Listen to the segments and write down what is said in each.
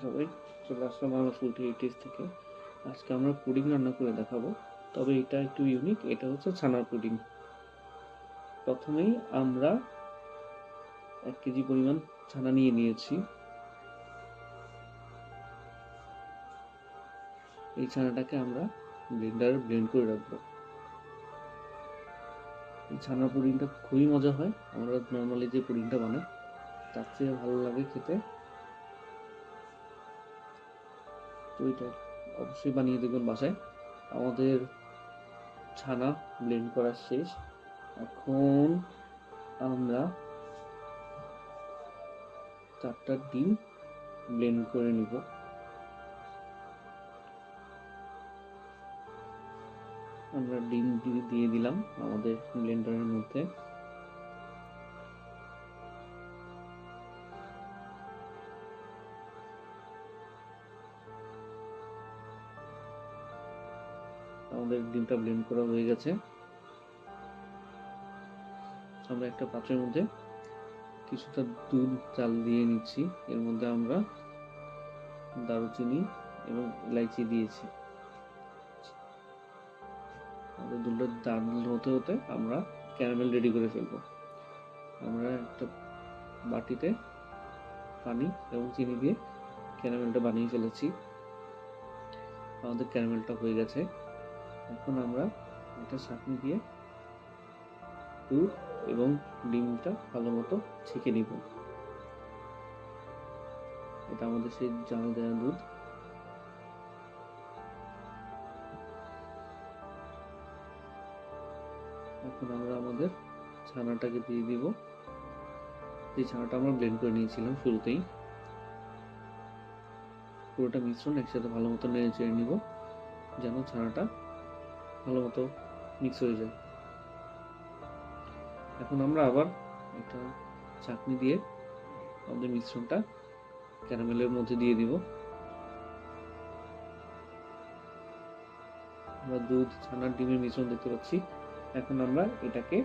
সবাই চলে আসলাম আমরা ফুলটি এইটিস থেকে। আজকে আমরা পুডিং রান্না করে দেখাবো, তবে এটা একটু ইউনিক। এটা হচ্ছে ছানার পুডিং। প্রথমেই আমরা 1 কেজি পরিমাণ ছানা নিয়ে নিয়েছি। এই ছানাটাকে আমরা ব্লেন্ডারে ব্লেন্ড করে রাখবো। এই ছানার পুডিংটা খুবই মজা হয়। আমরা নর্মালি যে পুডিংটা বানাই তার চেয়ে ভালো লাগে খেতে। তো এটা অবশ্যই বানিয়ে দেখবেন বাসায়। আমাদের ছানা ব্লেন্ড করা শেষ। এখন আমরা 4টা ডিম ব্লেন্ড করে নিব। আমরা ডিম দিয়ে দিলাম আমাদের ব্লেন্ডারের মধ্যে। আমাদের ডিমটা ব্লেন্ড করা হয়ে গেছে। আমরা একটা পাত্রের মধ্যে কিছুটা দুধ চাল দিয়ে নিচ্ছি। এর মধ্যে আমরা দারুচিনি এবং এলাইচি দিয়েছি। আমাদের দুধটা দারুণ হতে হতে আমরা ক্যারামেল রেডি করে ফেলবো। আমরা একটা বাটিতে পানি এবং চিনি দিয়ে ক্যারামেলটা বানিয়ে ফেলেছি। আমাদের ক্যারামেলটা হয়ে গেছে। এখন আমরা একটা ছাঁকনি দিয়ে দুধ এবং ডিমটা ভালো মতো ছেঁকে নিব। এটা আমাদের সেই জাল দেওয়া দুধ। এখন আমরা আমাদের ছানাটাকে দিয়ে দিব। যে ছানাটা আমরা ব্লেন্ড করে নিয়েছিলাম শুরুতেই। পুরোটা মিশ্রণ একসাথে ভালো মতো নেড়ে চেড়ে নিব, যেন ছানাটা ভালো মতো মিক্স হয়ে যায়। এখন আমরা আবার একটা চাটনি দিয়ে আমাদের মিশ্রণটা ক্যারামেলের মধ্যে দিয়ে দিব। আমরা দুধ, ছানার, ডিমের মিশ্রণ দেখতে পাচ্ছি। এখন আমরা এটাকে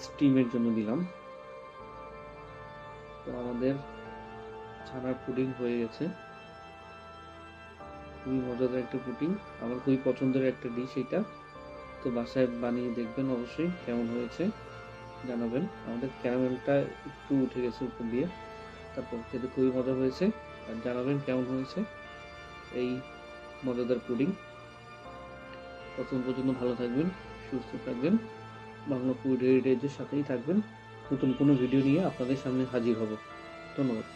স্টিমের জন্য দিলাম। তো আমাদের ছানার পুডিং হয়ে গেছে। খুবই মজাদার একটা পুডিং, আমার খুবই পছন্দের একটা ডিশ এটা। তো বাসায় বানিয়ে দেখবেন, অবশ্যই কেমন হয়েছে জানাবেন। আমাদের ক্যারামেলটা একটু উঠে গেছে উপর দিয়ে, তারপর খেতে খুবই মজা হয়েছে। আর জানাবেন কেমন হয়েছে এই মজাদার পুডিং। ততক্ষণ পর্যন্ত ভালো থাকবেন, সুস্থ থাকবেন, বাংলা ফুড হেরিটেজের সাথেই থাকবেন। নতুন কোনো ভিডিও নিয়ে আপনাদের সামনে হাজির হব। ধন্যবাদ।